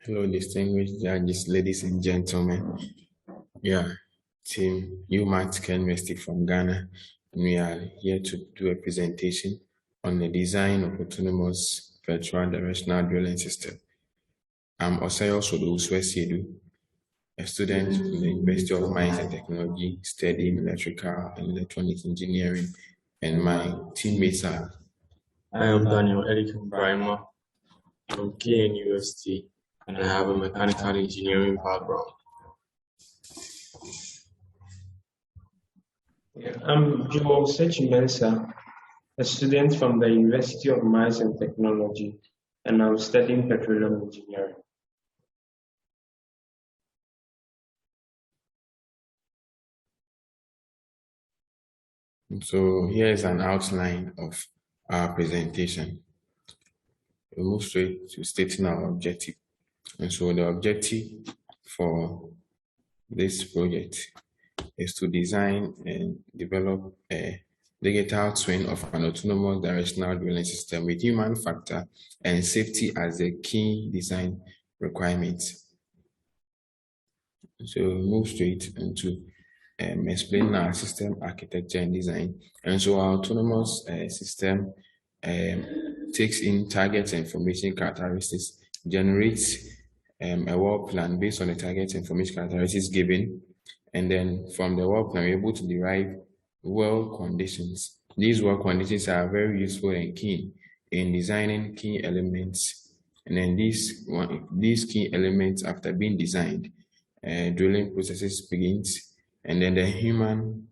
Hello, distinguished judges, ladies and gentlemen. Team UMAT KNUST from Ghana, and we are here to do a presentation on the design of autonomous virtual directional drilling system. I'm Osayo Sodo, a student in the University of Mines and Technology, studying electrical and electronics engineering, and my teammates are. I am Daniel Elikin Brima from KNUST, and I have a mechanical engineering background. I'm Joe Sechimensa, a student from the University of Mines and Technology, and I'm studying petroleum engineering. So here is an outline of our presentation. We'll move straight to stating our objective. And so the objective for this project is to design and develop a digital twin of an autonomous directional drilling system with human factor and safety as the key design requirements. So we'll move straight into explain our system architecture and design. And so our autonomous system takes in target information characteristics, generates a work plan based on the target information characteristics given, and then from the work plan, we're able to derive well conditions. These well conditions are very useful and key in designing key elements. And then these key elements, after being designed, drilling processes begins. And then the human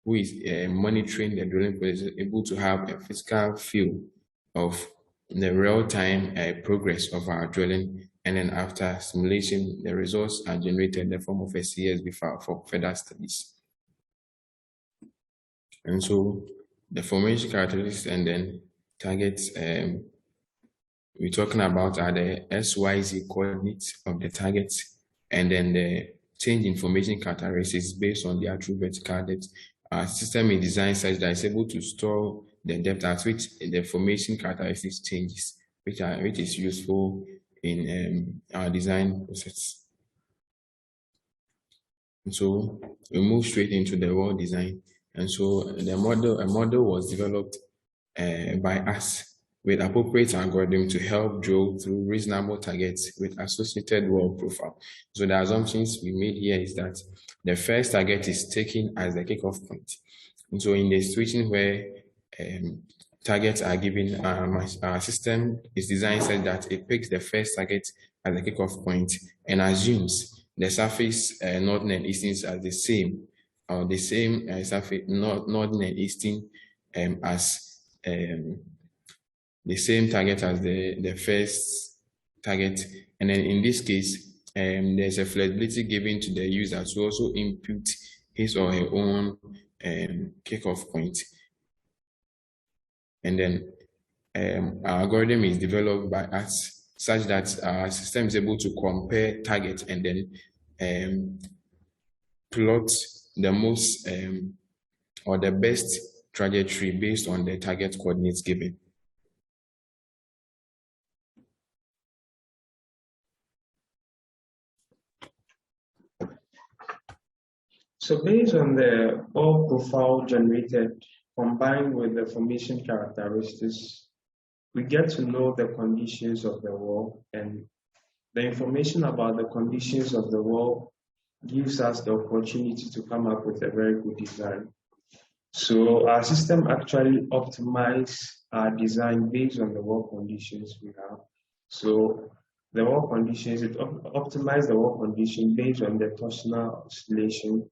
who is monitoring the drilling process is able to have a physical feel of the real-time progress of our drilling. And then after simulation, the results are generated in the form of a CSV file for further studies. And so the formation characteristics and then targets we're talking about are the XYZ coordinates of the targets, and then the change information characteristics based on the actual vertical depth. Our system is designed such that it's able to store the depth at which the formation characteristics changes, which is useful in our design process. And so we move straight into the well design. And so a model was developed by us with appropriate algorithm to help drill through reasonable targets with associated well profile. So the assumptions we made here is that the first target is taken as the kickoff point. And so in the situation where targets are given, our system is designed such that it picks the first target as the kickoff point and assumes the surface northern and eastern as the same, or the same surface northern and eastern as the same target as the first target. And then in this case, there's a flexibility given to the user to also input his or her own kickoff point. And then our algorithm is developed by us such that our system is able to compare targets and then plot the most or the best trajectory based on the target coordinates given. So based on the well profile generated combined with the formation characteristics, we get to know the conditions of the well, and the information about the conditions of the well gives us the opportunity to come up with a very good design. So our system actually optimizes our design based on the well conditions we have. So the well conditions, it optimizes the well condition based on the torsional oscillation,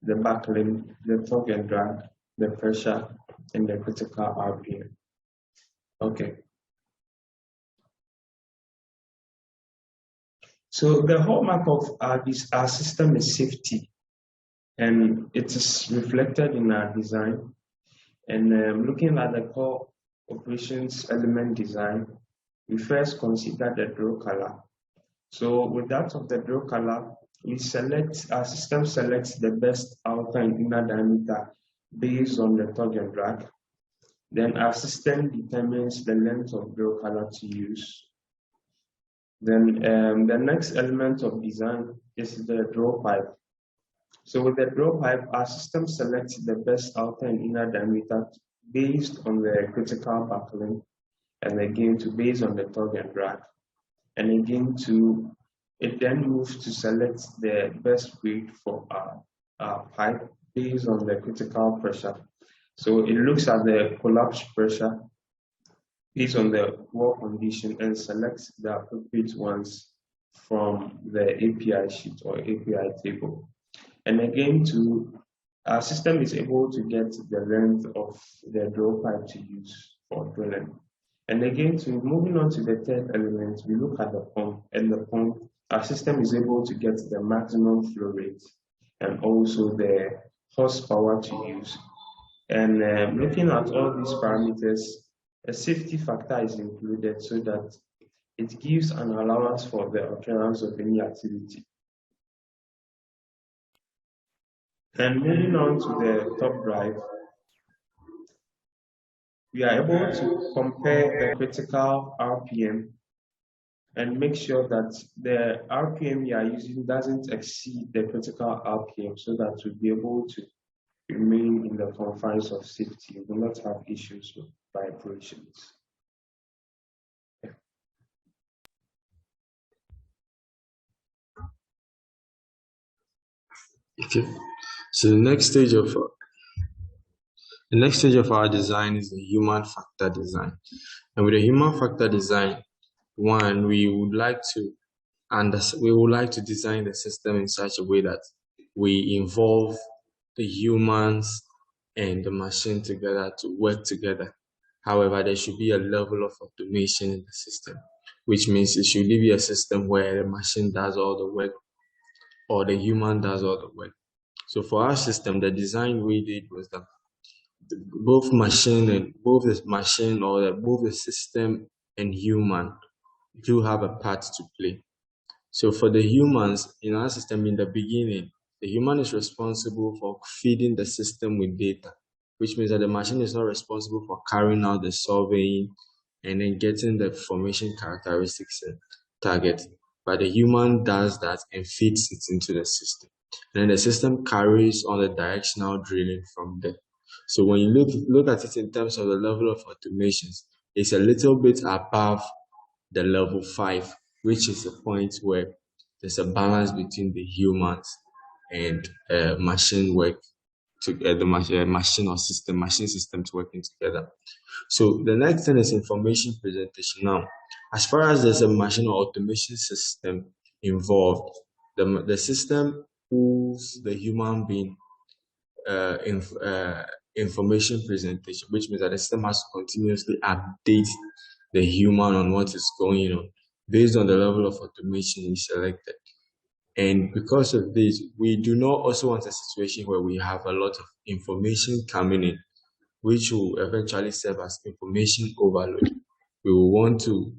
the backlimb, the torque and drag, the pressure, and the critical RPM. Okay. So the hallmark of our system is safety, and it is reflected in our design. And looking at the core operations element design, we first consider the drill color. So with that of the drill color, our system selects the best outer and inner diameter based on the torque and drag. Then our system determines the length of drill color to use. Then the next element of design is the draw pipe. So with the draw pipe, our system selects the best outer and inner diameter based on the critical buckling, and again based on the tug and drag. And again it then moves to select the best weight for our pipe based on the critical pressure. So it looks at the collapse pressure based on the wall condition and selects the appropriate ones from the API sheet or API table. And again, our system is able to get the length of the draw pipe to use for drilling. And again, moving on to the third element, we look at the pump, and the pump, our system is able to get the maximum flow rate and also the horsepower to use. And looking at all these parameters, a safety factor is included so that it gives an allowance for the occurrence of any activity. And moving on to the top drive, we are able to compare the critical RPM and make sure that the RPM you are using doesn't exceed the critical RPM so that we'll be able to remain in the confines of safety. We will not have issues with vibrations. Okay. So the next stage of our design is the human factor design. And with the human factor design, one, we would like to design the system in such a way that we involve the humans and the machine together to work together. However, there should be a level of automation in the system, which means it should be a system where the machine does all the work or the human does all the work. So for our system, the design we did was that both the system and human do have a part to play. So for the humans in our system in the beginning, the human is responsible for feeding the system with data, which means that the machine is not responsible for carrying out the surveying and then getting the formation characteristics and target. But the human does that and feeds it into the system. And then the system carries on the directional drilling from there. So when you look at it in terms of the level of automations, it's a little bit above the level 5, which is the point where there's a balance between the humans and machine work together, machine systems working together. So the next thing is information presentation. Now, as far as there's a machine or automation system involved, the system pulls the human being information presentation, which means that the system has to continuously update the human on what is going on based on the level of automation is selected. And because of this, we do not also want a situation where we have a lot of information coming in, which will eventually serve as information overload. We will want to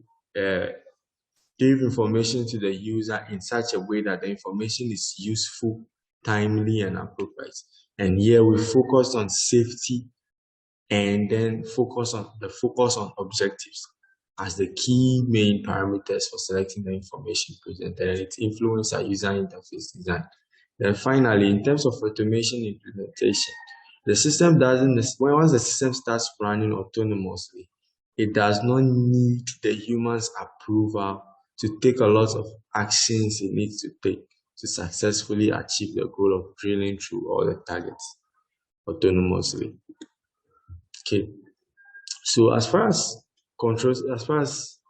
give information to the user in such a way that the information is useful, timely, and appropriate. And here we focus on safety and then focus on objectives as the key main parameters for selecting the information presented and its influence our user interface design. Then finally, in terms of automation implementation, the system once the system starts running autonomously, it does not need the human's approval to take a lot of actions it needs to take to successfully achieve the goal of drilling through all the targets autonomously. Okay. So as far as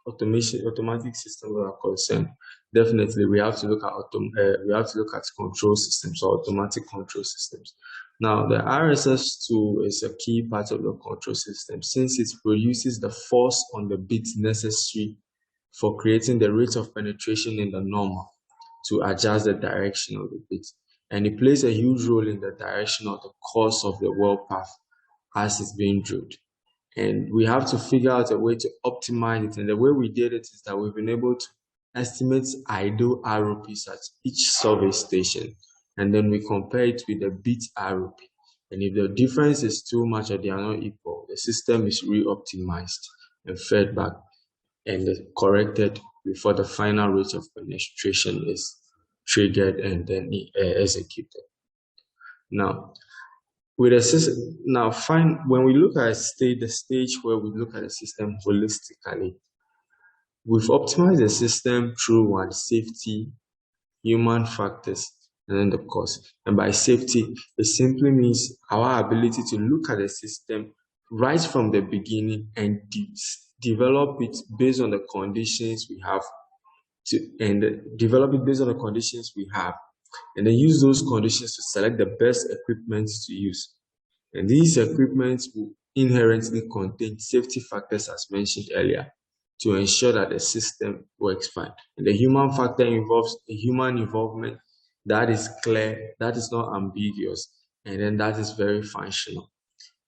automatic systems are concerned, definitely we have to look at control systems or automatic control systems. Now, the RSS tool is a key part of the control system since it produces the force on the bit necessary for creating the rate of penetration in the normal to adjust the direction of the bit. And it plays a huge role in the direction of the course of the well path as it's being drilled. And we have to figure out a way to optimize it. And the way we did it is that we've been able to estimate idle ROPs at each survey station. And then we compare it with the bit ROP. And if the difference is too much or they are not equal, the system is re-optimized and fed back and corrected before the final rate of penetration is triggered and then executed. Now, with a system, when we look at the stage where we look at the system holistically, we've optimized the system through one, safety, human factors, and then the cost. And by safety, it simply means our ability to look at the system right from the beginning and develop it based on the conditions we have, and then use those conditions to select the best equipment to use. And these equipment will inherently contain safety factors as mentioned earlier to ensure that the system works fine. And the human factor involves a human involvement that is clear, that is not ambiguous, and then that is very functional.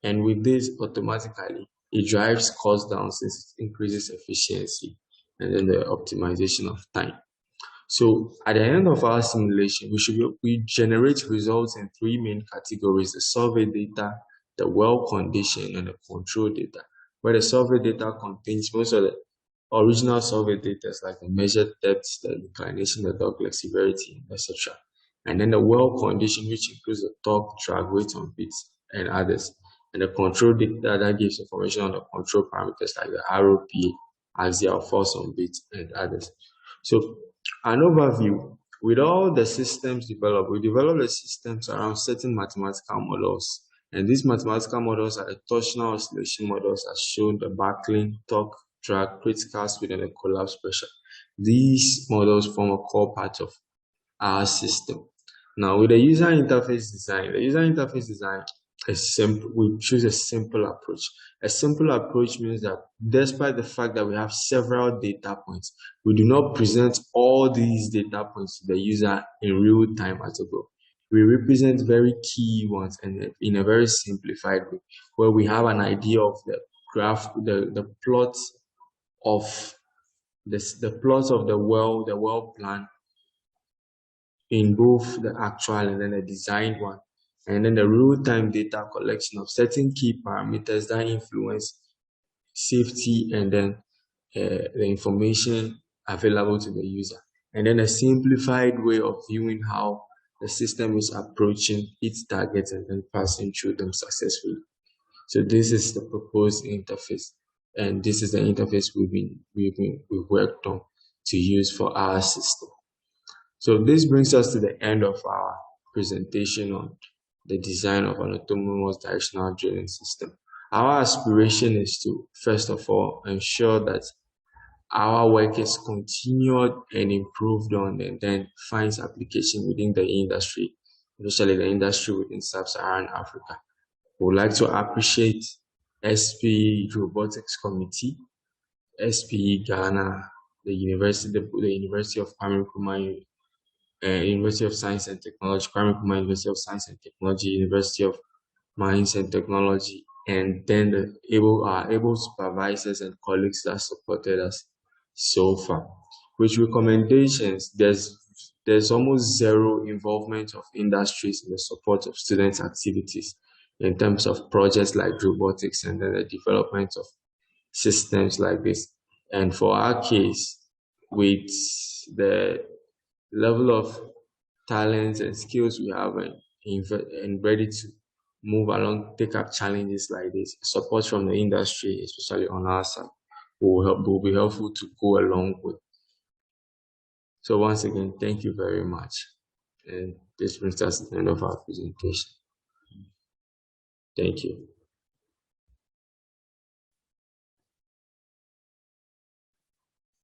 And with this, automatically, it drives costs down since it increases efficiency and then the optimization of time. So at the end of our simulation, we generate results in three main categories: the survey data, the well condition, and the control data. Where the survey data contains most of the original survey data, like the measured depth, the inclination, the dogleg severity, etc. And then the well condition, which includes the torque, drag, weight on bits, and others. And the control data that gives information on the control parameters like the ROP, axial force on bits, and others. So an overview: with all the systems developed, we develop the systems around certain mathematical models. And these mathematical models are the torsional oscillation models as shown, the buckling, torque, drag, critical speed, and the collapse pressure. These models form a core part of our system. Now, with the user interface design, is simple. We choose a simple approach. A simple approach means that despite the fact that we have several data points, we do not present all these data points to the user in real time at all. We represent very key ones and in a very simplified way, where we have an idea of the graph, the plot of the plot of the well plan in both the actual and then the designed one, and then the real-time data collection of certain key parameters that influence safety and then the information available to the user, and then a simplified way of viewing how the system is approaching its targets and then passing through them successfully. So this is the proposed interface, and this is the interface we've worked on to use for our system. So this brings us to the end of our presentation on the design of an autonomous directional drilling system. Our aspiration is to, first of all, ensure that our work is continued and improved on, and then finds application within the industry, especially the industry within Sub-Saharan Africa. We would like to appreciate SP Drillbotics Committee, SP Ghana, the University of Kwame Nkrumah, University of Science and Technology, Kwame Nkrumah University of Science and Technology, University of Mines and Technology, and then our able supervisors and colleagues that supported us so far. With recommendations, there's almost zero involvement of industries in the support of students' activities in terms of projects like Drillbotics and then the development of systems like this. And for our case, with the level of talents and skills we have and ready to move along, take up challenges like this, support from the industry, especially on our side, will be helpful to go along with. So once again, thank you very much. And this brings us to the end of our presentation. Thank you.